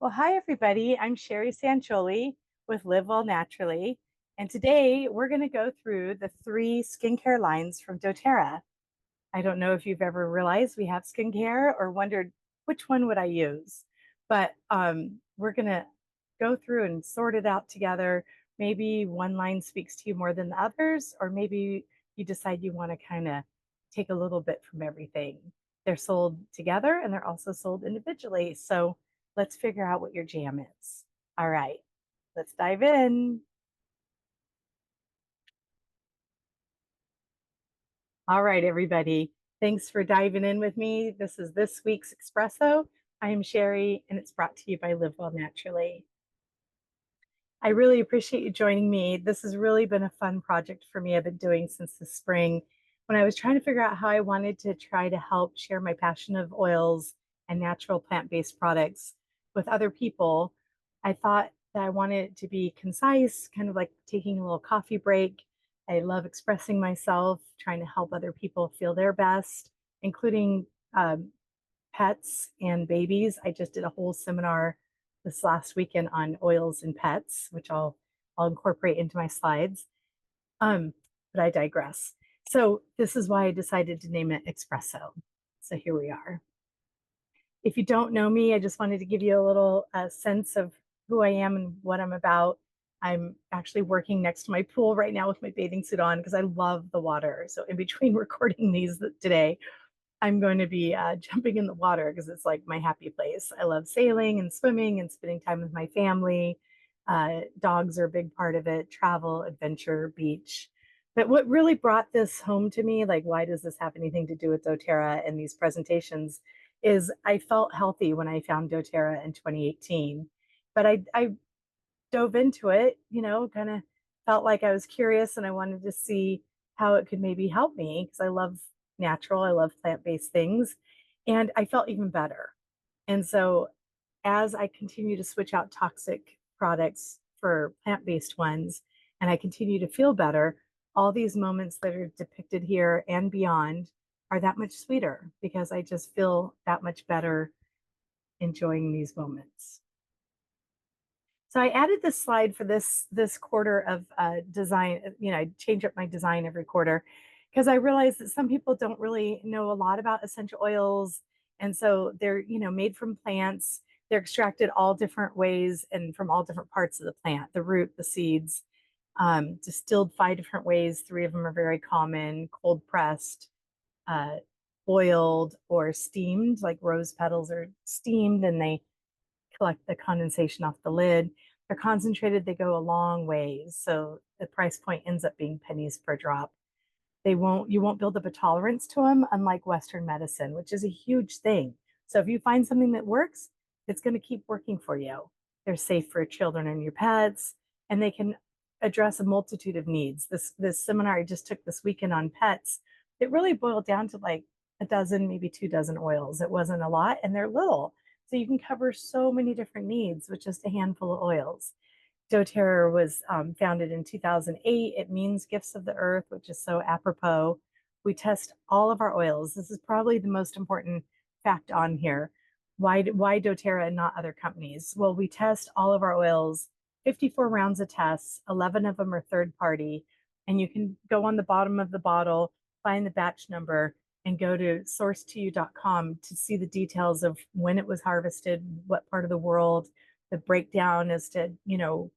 Well, hi, everybody. I'm Sherry Sancholi with Live Well Naturally. And today we're going to go through the three skincare lines from doTERRA. I don't know if you've ever realized we have skincare or wondered which one would I use, but we're going to go through and sort it out together. Maybe one line speaks to you more than the others, or maybe you decide you want to kind of take a little bit from everything. They're sold together and they're also sold individually. So let's figure out what your jam is. All right, let's dive in. All right, everybody. Thanks for diving in with me. This is this week's Espresso. I am Sherry, and it's brought to you by Live Well Naturally. I really appreciate you joining me. This has really been a fun project for me. I've been doing since the spring when I was trying to figure out how I wanted to try to help share my passion of oils and natural plant-based products with other people. I thought that I wanted it to be concise, kind of like taking a little coffee break. I love expressing myself, trying to help other people feel their best, including pets and babies. I just did a whole seminar this last weekend on oils and pets, which I'll incorporate into my slides. But I digress. So this is why I decided to name it Espresso. So here we are. If you don't know me, I just wanted to give you a little sense of who I am and what I'm about. I'm actually working next to my pool right now with my bathing suit on because I love the water. So in between recording these today, I'm going to be jumping in the water because it's like my happy place. I love sailing and swimming and spending time with my family. Dogs are a big part of it, travel, adventure, beach. But what really brought this home to me, like why does this have anything to do with doTERRA and these presentations, is I felt healthy when I found doTERRA in 2018. But I dove into it, kind of felt like I was curious and I wanted to see how it could maybe help me because I love natural, I love plant-based things, and I felt even better. And so as I continue to switch out toxic products for plant-based ones and I continue to feel better, all these moments that are depicted here and beyond are that much sweeter because I just feel that much better enjoying these moments. So I added this slide for this quarter of design. I change up my design every quarter because I realized that some people don't really know a lot about essential oils, and so they're made from plants. They're extracted all different ways and from all different parts of the plant: the root, the seeds, distilled 5 different ways. 3 of them are very common: cold pressed, uh, boiled, or steamed. Like rose petals are steamed, and they collect the condensation off the lid. They're concentrated, they go a long ways. So the price point ends up being pennies per drop. You won't build up a tolerance to them, unlike Western medicine, which is a huge thing. So if you find something that works, it's going to keep working for you. They're safe for children and your pets, and they can address a multitude of needs. This seminar I just took this weekend on pets, it really boiled down to like a dozen, maybe 2 dozen oils. It wasn't a lot, and they're little. So you can cover so many different needs with just a handful of oils. doTERRA was founded in 2008. It means gifts of the earth, which is so apropos. We test all of our oils. This is probably the most important fact on here. Why doTERRA and not other companies? Well, we test all of our oils, 54 rounds of tests, 11 of them are third party, and you can go on the bottom of the bottle, find the batch number, and go to source2u.com to see the details of when it was harvested, what part of the world, the breakdown as to,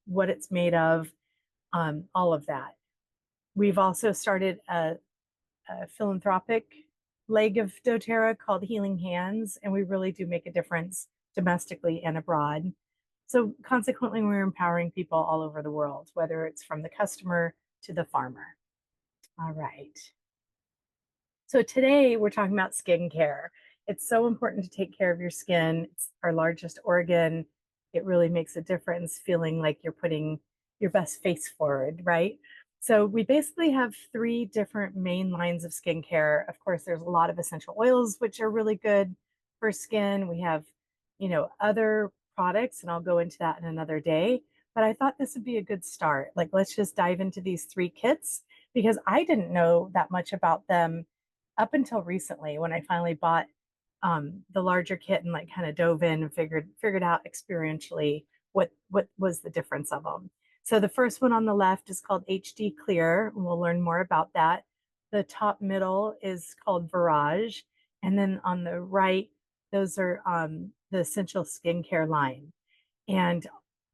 what it's made of, all of that. We've also started a philanthropic leg of doTERRA called Healing Hands, and we really do make a difference domestically and abroad. So consequently, we're empowering people all over the world, whether it's from the customer to the farmer. All right. So today we're talking about skincare. It's so important to take care of your skin. It's our largest organ. It really makes a difference feeling like you're putting your best face forward, right? So we basically have 3 different main lines of skincare. Of course, there's a lot of essential oils, which are really good for skin. We have, other products, and I'll go into that in another day. But I thought this would be a good start. Like, let's just dive into these 3 kits because I didn't know that much about them up until recently when I finally bought the larger kit and like kind of dove in and figured out experientially what was the difference of them. So the first one on the left is called HD Clear, and we'll learn more about that. The top middle is called Virage, and then on the right, those are the essential skincare line. And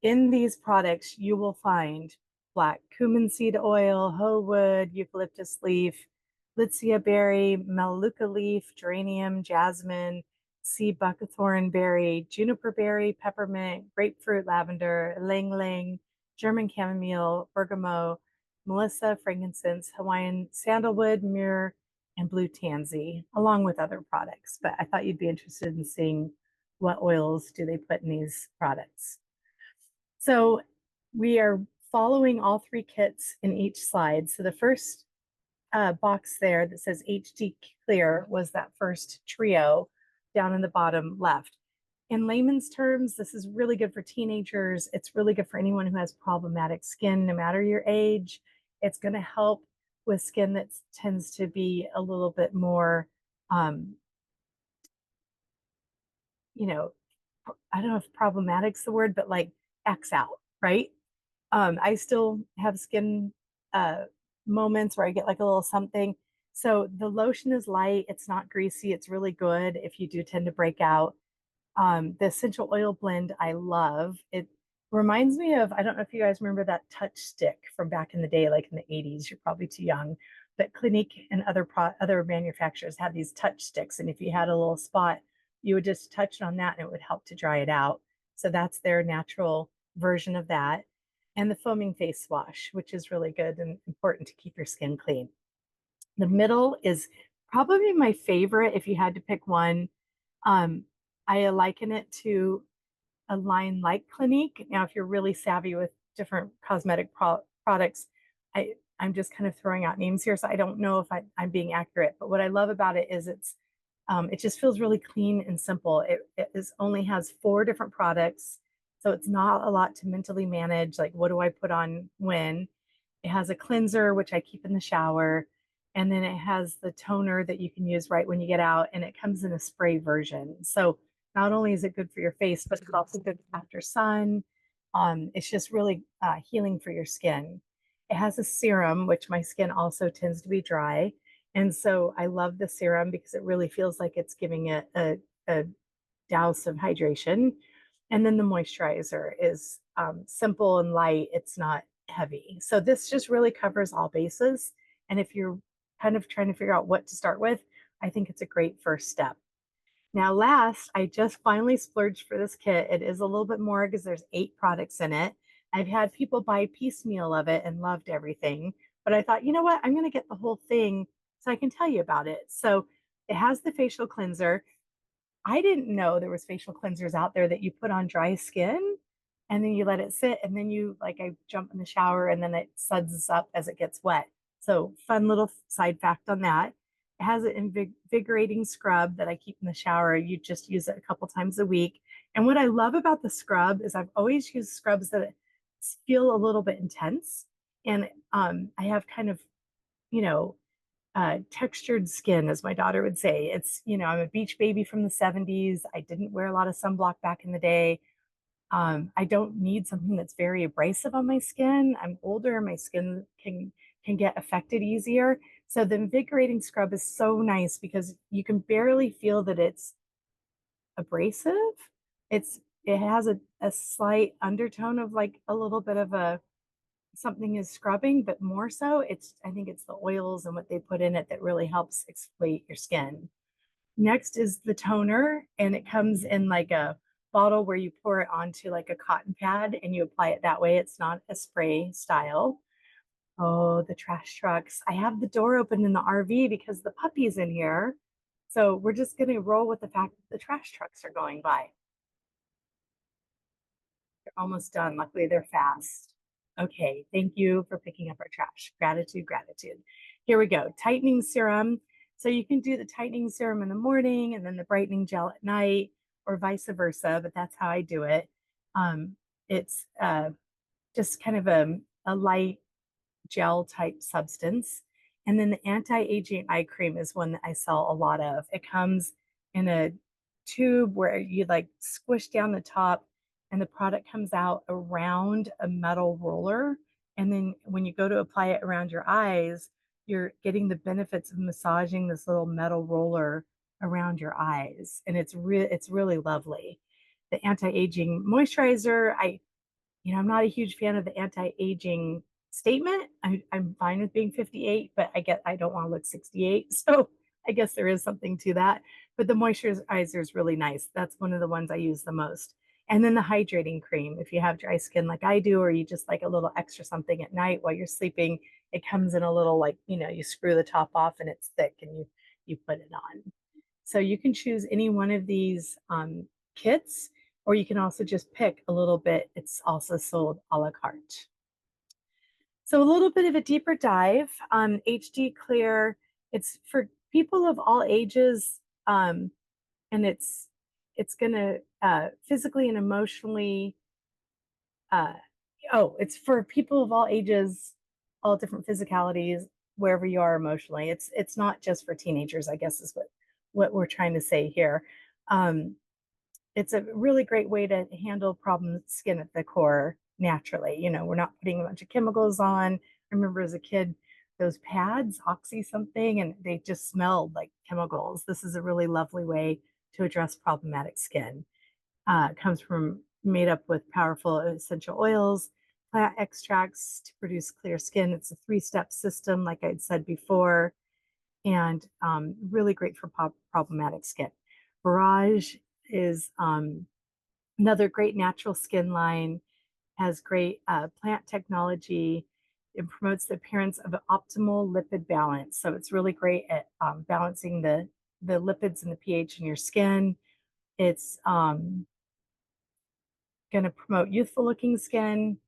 in these products, you will find black cumin seed oil, hoe wood, eucalyptus leaf, Litsea berry, melaleuca leaf, geranium, jasmine, sea buckthorn berry, juniper berry, peppermint, grapefruit, lavender, ylang ylang, German chamomile, bergamot, melissa, frankincense, Hawaiian sandalwood, myrrh, and blue tansy, along with other products. But I thought you'd be interested in seeing what oils do they put in these products. So we are following all three kits in each slide. So the first box there that says HD Clear was that first trio down in the bottom left. In layman's terms, this is really good for teenagers. It's really good for anyone who has problematic skin, no matter your age. It's going to help with skin that tends to be a little bit more, you know, I don't know if problematic's the word, but like X out, right? I still have skin moments where I get like a little something. So the lotion is light, it's not greasy, it's really good if you do tend to break out. The essential oil blend I love. It reminds me of, I don't know if you guys remember that touch stick from back in the day, like in the 80s. You're probably too young, but Clinique and other manufacturers had these touch sticks. And if you had a little spot, you would just touch on that and it would help to dry it out. So that's their natural version of that. And the foaming face wash, which is really good and important to keep your skin clean. The middle is probably my favorite if you had to pick one. I liken it to a line like Clinique. Now, if you're really savvy with different cosmetic products, I'm just kind of throwing out names here, so I don't know if I'm being accurate. But what I love about it is it just feels really clean and simple. It only has 4 different products, so it's not a lot to mentally manage. Like, what do I put on when? It has a cleanser, which I keep in the shower. And then it has the toner that you can use right when you get out. And it comes in a spray version. So not only is it good for your face, but it's also good after sun. It's just really healing for your skin. It has a serum, which my skin also tends to be dry. And so I love the serum because it really feels like it's giving it a douse of hydration. And then the moisturizer is simple and light. It's not heavy. So this just really covers all bases. And if you're kind of trying to figure out what to start with, I think it's a great first step. Now, last, I just finally splurged for this kit. It is a little bit more because there's 8 products in it. I've had people buy piecemeal of it and loved everything. But I thought, you know what? I'm going to get the whole thing so I can tell you about it. So it has the facial cleanser. I didn't know there was facial cleansers out there that you put on dry skin and then you let it sit and then I jump in the shower and then it suds up as it gets wet. So fun little side fact on that. It has an invigorating scrub that I keep in the shower. You just use it a couple times a week. And what I love about the scrub is I've always used scrubs that feel a little bit intense. And I have kind of, you know, textured skin, as my daughter would say. It's, I'm a beach baby from the 70s. I didn't wear a lot of sunblock back in the day. I don't need something that's very abrasive on my skin. I'm older, my skin can get affected easier. So the invigorating scrub is so nice because you can barely feel that it's abrasive. It has a slight undertone of like a little bit of a something is scrubbing, but more so I think it's the oils and what they put in it that really helps exfoliate your skin. Next is the toner, and it comes in like a bottle where you pour it onto like a cotton pad and you apply it that way. It's not a spray style. Oh, the trash trucks. I have the door open in the RV because the puppy's in here. So we're just going to roll with the fact that the trash trucks are going by. They're almost done. Luckily, they're fast. Okay, thank you for picking up our trash. Gratitude, gratitude. Here we go. Tightening serum. So you can do the tightening serum in the morning and then the brightening gel at night or vice versa, but that's how I do it. It's just kind of a light gel type substance. And then the anti-aging eye cream is one that I sell a lot of. It comes in a tube where you like squish down the top and the product comes out around a metal roller. And then when you go to apply it around your eyes, you're getting the benefits of massaging this little metal roller around your eyes. And it's really lovely. The anti-aging moisturizer, I'm not a huge fan of the anti-aging statement. I'm fine with being 58, but I don't want to look 68. So I guess there is something to that. But the moisturizer is really nice. That's one of the ones I use the most. And then the hydrating cream. If you have dry skin like I do, or you just like a little extra something at night while you're sleeping, it comes in a little like, you screw the top off and it's thick and you put it on. So you can choose any one of these kits, or you can also just pick a little bit. It's also sold a la carte. So a little bit of a deeper dive on HD Clear. It's for people of all ages, and it's going to physically and emotionally. It's for people of all ages, all different physicalities, wherever you are emotionally. It's not just for teenagers, I guess is what we're trying to say here. It's a really great way to handle problem skin at the core naturally. We're not putting a bunch of chemicals on. I remember as a kid, those pads, Oxy something, and they just smelled like chemicals. This is a really lovely way to address problematic skin. It comes from made up with powerful essential oils, plant extracts to produce clear skin. It's a 3-step system, like I'd said before, and really great for problematic skin. Barrage is another great natural skin line, has great plant technology. It promotes the appearance of an optimal lipid balance. So it's really great at balancing the lipids and the pH in your skin. It's going to promote youthful looking skin.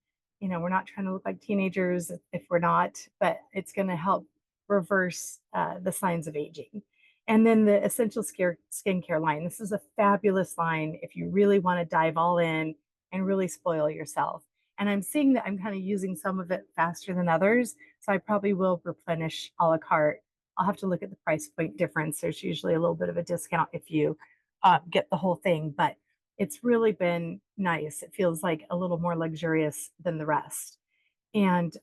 We're not trying to look like teenagers if we're not, but it's going to help reverse the signs of aging. And then the essential skincare line. This is a fabulous line if you really want to dive all in and really spoil yourself. And I'm seeing that I'm kind of using some of it faster than others. So I probably will replenish a la carte. I'll have to look at the price point difference. There's usually a little bit of a discount if you get the whole thing, but it's really been nice. It feels like a little more luxurious than the rest. And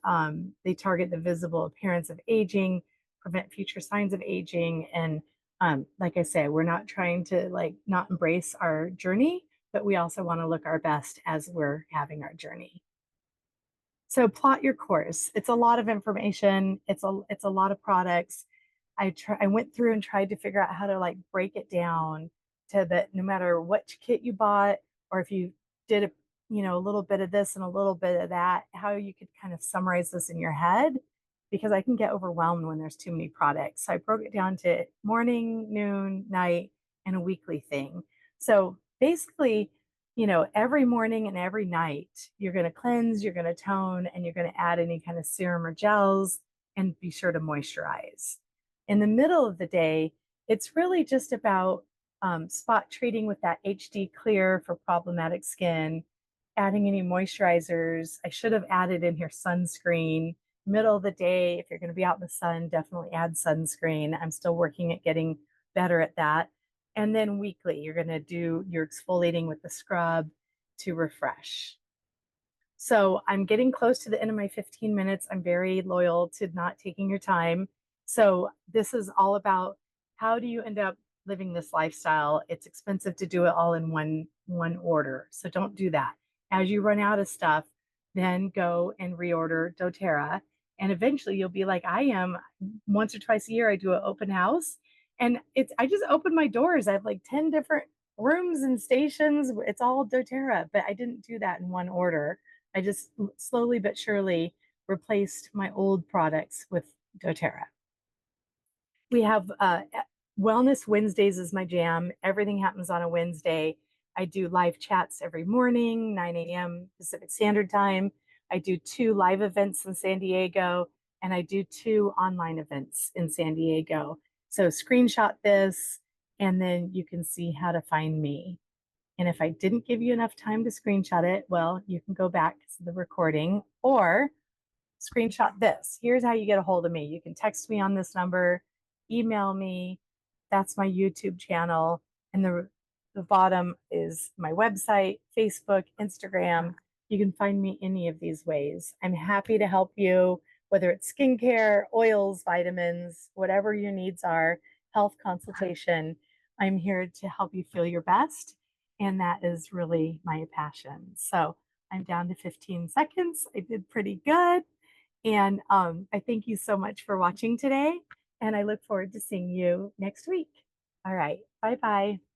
they target the visible appearance of aging, prevent future signs of aging. And like I say, we're not trying to like not embrace our journey, but we also want to look our best as we're having our journey. So plot your course. It's a lot of information. It's a lot of products. I went through and tried to figure out how to like break it down to that no matter what kit you bought, or if you did a little bit of this and a little bit of that, how you could kind of summarize this in your head, because I can get overwhelmed when there's too many products. So I broke it down to morning, noon, night, and a weekly thing. So basically, every morning and every night, you're going to cleanse, you're going to tone, and you're going to add any kind of serum or gels, and be sure to moisturize. In the middle of the day, it's really just about spot treating with that HD Clear for problematic skin, adding any moisturizers. I should have added in here sunscreen. Middle of the day, if you're going to be out in the sun, definitely add sunscreen. I'm still working at getting better at that. And then weekly, you're going to do your exfoliating with the scrub to refresh. So I'm getting close to the end of my 15 minutes. I'm very loyal to not taking your time. So this is all about how do you end up living this lifestyle. It's expensive to do it all in one order. So don't do that. As you run out of stuff, then go and reorder doTERRA. And eventually you'll be like I am. Once or twice a year, I do an open house. And I just open my doors. I have like 10 different rooms and stations. It's all doTERRA, but I didn't do that in one order. I just slowly but surely replaced my old products with doTERRA. We have Wellness Wednesdays is my jam. Everything happens on a Wednesday. I do live chats every morning, 9 a.m. Pacific Standard Time. I do 2 live events in San Diego, and I do 2 online events in San Diego. So screenshot this, and then you can see how to find me. And if I didn't give you enough time to screenshot it, well, you can go back to the recording or screenshot this. Here's how you get a hold of me. You can text me on this number, email me. That's my YouTube channel. And the bottom is my website, Facebook, Instagram. You can find me any of these ways. I'm happy to help you, whether it's skincare, oils, vitamins, whatever your needs are, health consultation. I'm here to help you feel your best. And that is really my passion. So I'm down to 15 seconds. I did pretty good. And I thank you so much for watching today. And I look forward to seeing you next week. All right. Bye bye.